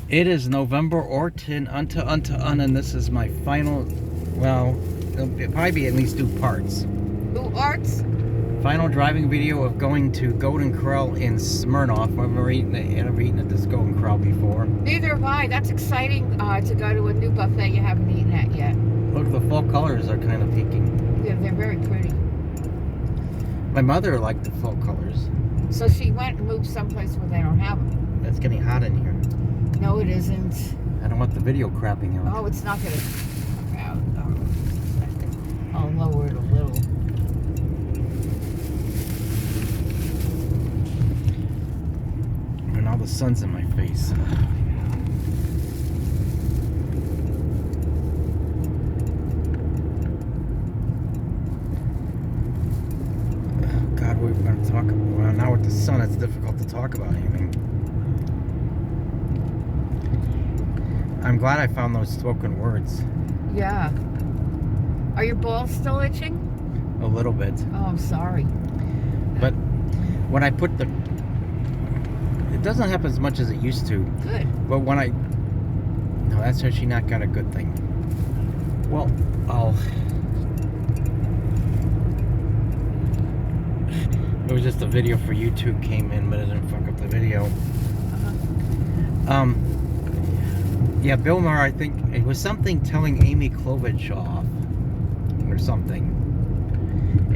It is November 14 and this is my final, well, it'll probably be at least 2 parts. Who arts? Final driving video of going to Golden Corral in Smyrna. I've never eaten at this Golden Corral before. Neither have I. That's exciting to go to a new buffet you haven't eaten at yet. Look, the fall colors are kind of peaking. Yeah, they're very pretty. My mother liked the fall colors. So she went and moved someplace where they don't have them. It's getting hot in here. No, it isn't. I don't want the video crapping out. Oh, it's not going to crap out. I'll lower it a little. And all the sun's in my face. Oh, God, we're going to talk about... Well, now with the sun, it's difficult to talk about anything. I'm glad I found those spoken words. Yeah. Are your balls still itching? A little bit. Oh, I'm sorry. But when I put the... It doesn't happen as much as it used to. Good. But when I... No, that's actually not got a good thing. Well, I'll... It was just a video for YouTube came in, but it didn't fuck up the video. Uh-huh. Yeah, Bill Maher, I think it was something telling Amy Klobuchar or something.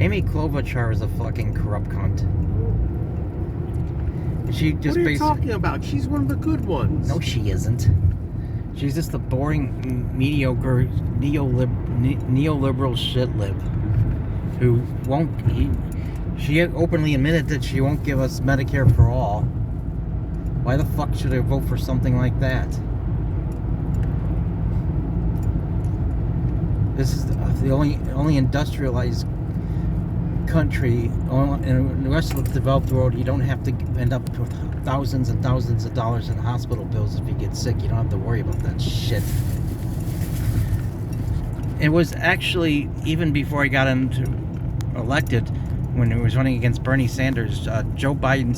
Amy Klobuchar is a fucking corrupt cunt. She just what are you talking about? She's one of the good ones. No, she isn't. She's just a boring, mediocre, neoliberal shitlib who won't. She openly admitted that she won't give us Medicare for all. Why the fuck should I vote for something like that? This is the only industrialized country in the rest of the developed world. You don't have to end up with thousands and thousands of dollars in hospital bills if you get sick. You don't have to worry about that shit. It was actually, even before I got elected, when he was running against Bernie Sanders, Joe Biden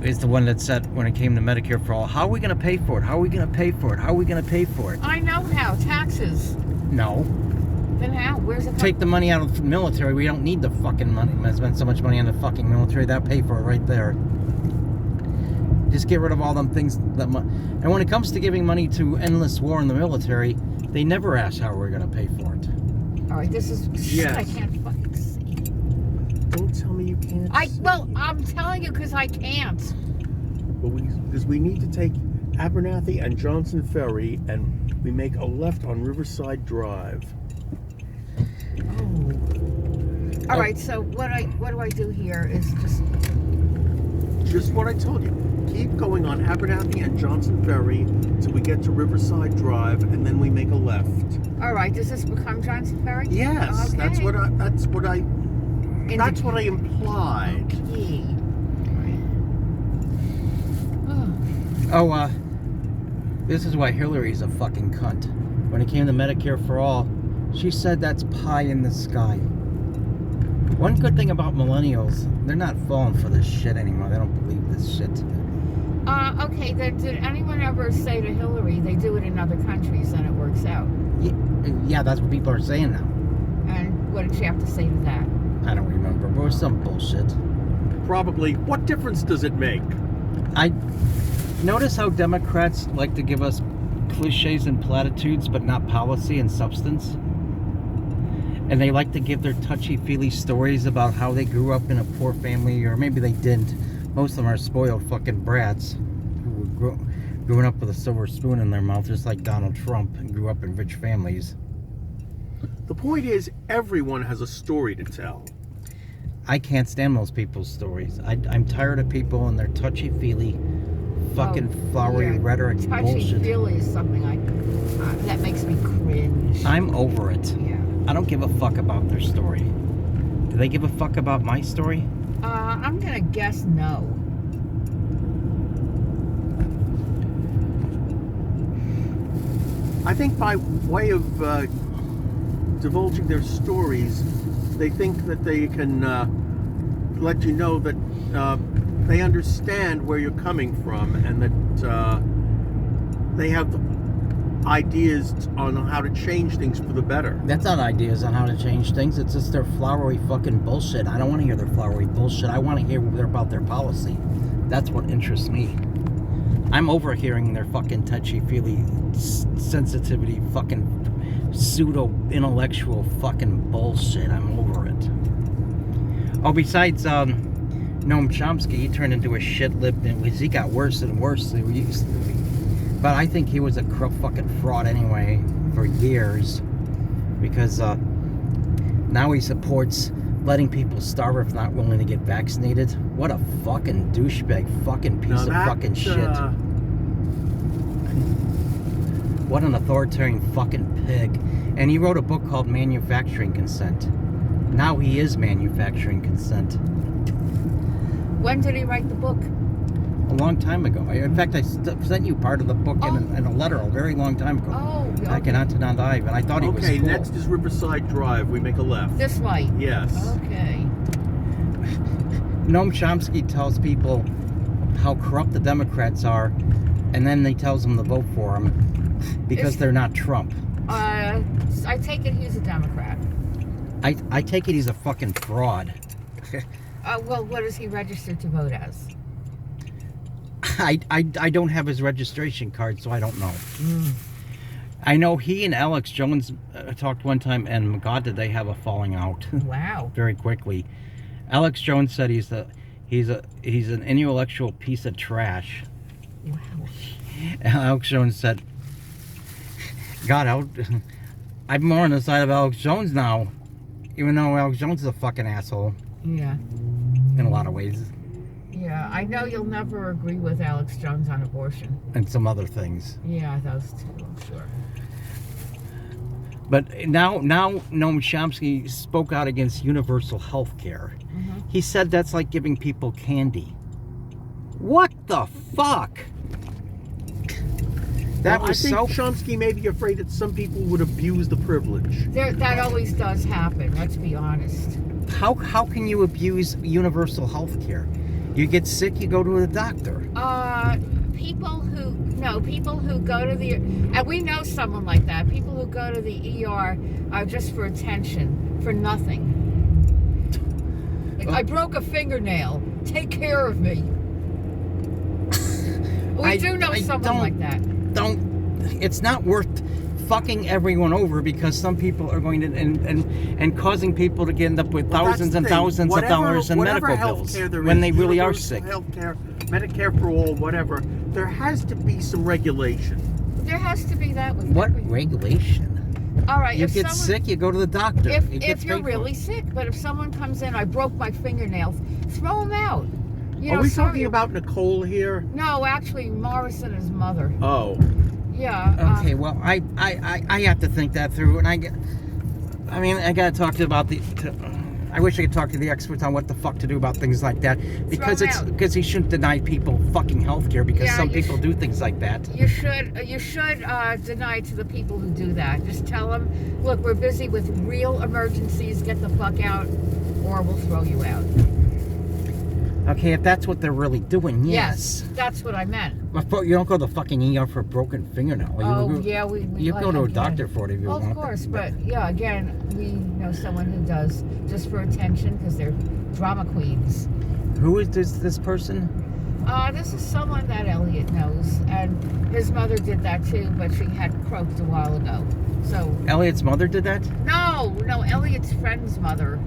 is the one that said, when it came to Medicare for all, how are we going to pay for it? How are we going to pay for it? How are we going to pay for it? I know how. Taxes. No. Then how? Where's it? Take the money out of the military. We don't need the fucking money. I spend so much money on the fucking military. That'll pay for it right there. Just get rid of all them things. And when it comes to giving money to endless war in the military, they never ask how we're going to pay for it. All right, this is shit. Yes. I can't fucking see. Don't tell me you can't. Well, I'm telling you because I can't. Because we need to take Abernathy and Johnson Ferry, and we make a left on Riverside Drive. Oh. All right. So what do I do here is Just what I told you. Keep going on Abernathy and Johnson Ferry till we get to Riverside Drive, and then we make a left. All right. Does this become Johnson Ferry? Yes, Okay. that's what I implied. Okay. This is why Hillary's a fucking cunt. When it came to Medicare for all, she said that's pie in the sky. One good thing about millennials, they're not falling for this shit anymore. They don't believe this shit. Okay. Did anyone ever say to Hillary they do it in other countries and it works out? Yeah, that's what people are saying now. And what did she have to say to that? I don't remember, but it was some bullshit. Probably. What difference does it make? I notice how Democrats like to give us cliches and platitudes, but not policy and substance. And they like to give their touchy-feely stories about how they grew up in a poor family, or maybe they didn't. Most of them are spoiled fucking brats who were growing up with a silver spoon in their mouth, just like Donald Trump, and grew up in rich families. The point is, everyone has a story to tell. I can't stand those people's stories. I'm tired of people and their touchy-feely, fucking flowery rhetoric bullshit. Touchy-feely is something that makes me cringe. I'm over it. Yeah. I don't give a fuck about their story. Do they give a fuck about my story? I'm gonna guess no. I think by way of divulging their stories, they think that they can let you know that they understand where you're coming from, and that they have ideas on how to change things for the better. That's not ideas on how to change things. It's just their flowery fucking bullshit. I don't want to hear their flowery bullshit. I want to hear about their policy. That's what interests me. I'm overhearing their fucking touchy-feely sensitivity, fucking pseudo-intellectual fucking bullshit. I'm over it. Oh, besides Noam Chomsky, he turned into a shitlib, and he got worse and worse than we used to be. But I think he was a corrupt fucking fraud anyway for years, because now he supports letting people starve if not willing to get vaccinated. What a fucking douchebag fucking piece of fucking shit. What an authoritarian fucking pig. And he wrote a book called Manufacturing Consent. Now he is manufacturing consent. When did he write the book? A long time ago. In fact, I sent you part of the book in a letter a very long time ago. Oh, okay. Back in Antonin Live, and I thought he was cool. Okay, next is Riverside Drive. We make a left. This light? Yes. Okay. Noam Chomsky tells people how corrupt the Democrats are, and then he tells them to vote for them because they're not Trump. I take it he's a Democrat. I take it he's a fucking fraud. Well, what is he registered to vote as? I don't have his registration card, so I don't know. I know he and Alex Jones talked one time, and God, did they have a falling out. Wow. Very quickly. Alex Jones said he's an intellectual piece of trash. Wow. And Alex Jones said, God, I'm more on the side of Alex Jones now, even though Alex Jones is a fucking asshole. Yeah. In a lot of ways. Yeah, I know you'll never agree with Alex Jones on abortion. And some other things. Yeah, those two, I'm sure. But now Noam Chomsky spoke out against universal health care. Mm-hmm. He said that's like giving people candy. What the fuck? That was I think Chomsky may be afraid that some people would abuse the privilege. That always does happen, let's be honest. How can you abuse universal health care? You get sick, you go to the doctor. People who go to the, and we know someone like that, people who go to the ER are just for attention, for nothing. Like, I broke a fingernail, take care of me. We do know someone like that. It's not worth fucking everyone over because some people are going to and causing people to end up with thousands and thousands of dollars in medical bills when they really are sick. Healthcare, Medicare for all, whatever. There has to be some regulation. There has to be that with what everything. Regulation? All right, you get sick, you go to the doctor. If you're really sick, but if someone comes in, I broke my fingernail, throw them out. Are we talking about Nicole here? No, actually, Morris and his mother. Oh. Yeah. Okay, well, I have to think that through, and I gotta talk I wish I could talk to the experts on what the fuck to do about things like that, because he shouldn't deny people fucking health care because some people do things like that. You should deny to the people who do that. Just tell them, look, we're busy with real emergencies. Get the fuck out, or we'll throw you out. Okay, if that's what they're really doing, yes. That's what I meant. But you don't go to the fucking ER for a broken fingernail. You go to a doctor for it if you want. Of course, but yeah, again, we know someone who does just for attention because they're drama queens. Who is this person? This is someone that Elliot knows, and his mother did that too, but she had croaked a while ago. So Elliot's mother did that? No, Elliot's friend's mother.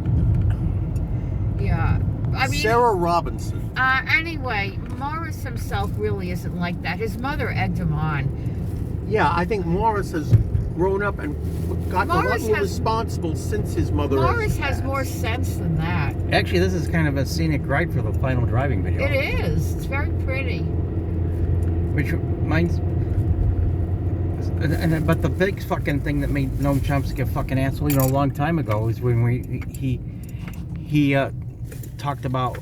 Yeah. I mean, Sarah Robinson. Anyway, Morris himself really isn't like that. His mother egged him on. Yeah, I think Morris has grown up and gotten a lot more responsible since his mother. Morris has more sense than that. Actually, this is kind of a scenic ride for the final driving video. It is. It's very pretty. Which reminds... But the big fucking thing that made Noam Chomsky a fucking asshole, a long time ago, is when he talked about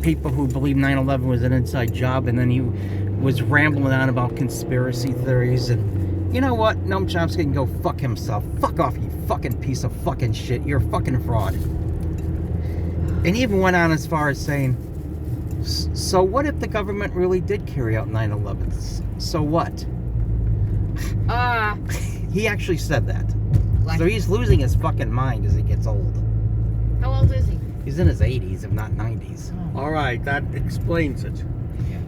people who believe 9/11 was an inside job, and then he was rambling on about conspiracy theories. And you know what? Noam Chomsky can go fuck himself. Fuck off, you fucking piece of fucking shit. You're a fucking fraud. And he even went on as far as saying, So what if the government really did carry out 9/11s? So what? He actually said that. Like, So he's losing his fucking mind as he gets old. how old is he? He's in his 80s, if not 90s. All right, that explains it.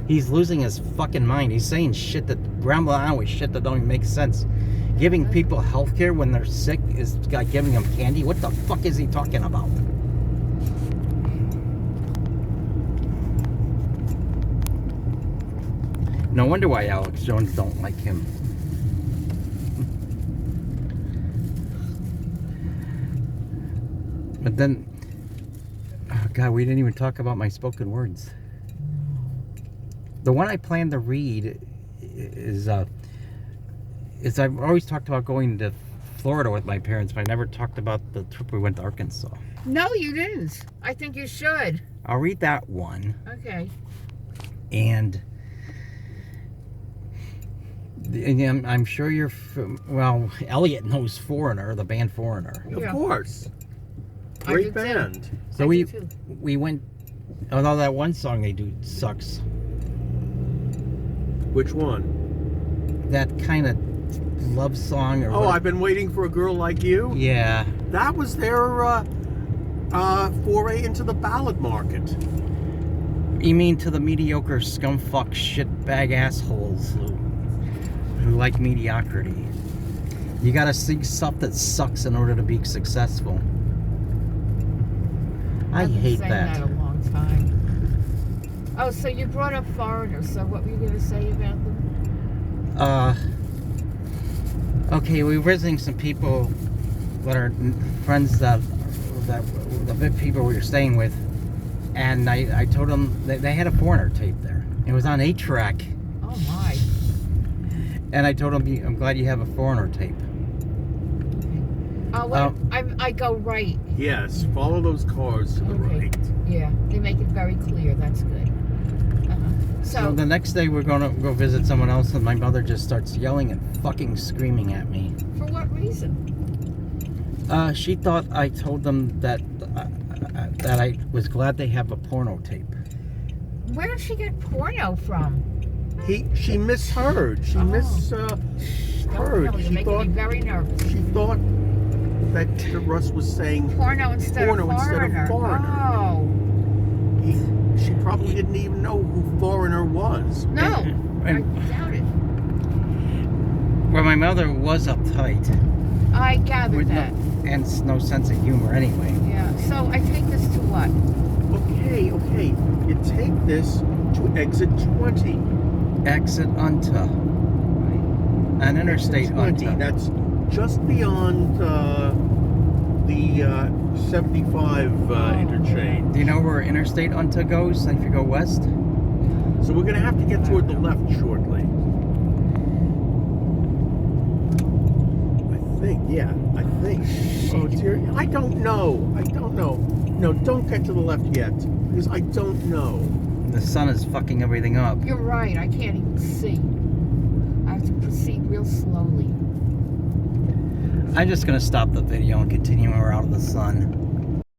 He's losing his fucking mind. He's saying shit that, rambling on with shit that don't even make sense. Giving people health care when they're sick is like giving them candy. What the fuck is he talking about? No wonder why Alex Jones don't like him. But then, oh God, we didn't even talk about my spoken words. The one I plan to read is I've always talked about going to Florida with my parents, but I never talked about the trip we went to Arkansas. No, you didn't. I think you should. I'll read that one. Okay. And I'm sure you're, well, Elliot knows Foreigner, the band Foreigner. Of Yeah. course. I Great do too. band. So I we do too. went, although that one song they do sucks. Which one? That kind of love song or Oh, what- I've been waiting for a girl like you. Yeah. That was their foray into the ballad market. You mean to the mediocre scumfuck shitbag assholes who like mediocrity. You gotta seek stuff that sucks in order to be successful. I I've been hate saying that. a long time. Oh, so you brought up foreigners. So what were you going to say about them? Okay, we were visiting some people that are friends that the people we were staying with, and I told them they had a Foreigner tape there. It was on 8-track, Oh my. and I told them, I'm glad you have a Foreigner tape. Oh, well, I go right. Yes, follow those cars to the Okay. right. Yeah, they make it very clear. That's good. So the next day we're gonna go visit someone else, and my mother just starts yelling and fucking screaming at me. For what reason? She thought I told them that I was glad they have a porno tape. Where did she get porno from? She misheard. She Oh. misheard. You're She making me very nervous. that Russ was saying Porno instead Porno of instead of foreigner. foreigner. Oh. she probably didn't even know who Foreigner was. No, I And- doubt it. Well, my mother was uptight I gathered with that. and no sense of humor anyway. Yeah. So I take this to what? Okay. You take this to exit 20. Exit onto an interstate Exit 20. onto. That's just beyond the 75 interchange. Do you know where interstate onto goes if you go west? So we're going to have to get toward the left shortly. I think. Oh dear. I don't know. No, don't get to the left yet. Because I don't know. The sun is fucking everything up. You're right. I can't even see. I have to proceed real slowly. I'm just gonna stop the video and continue when we're out of the sun.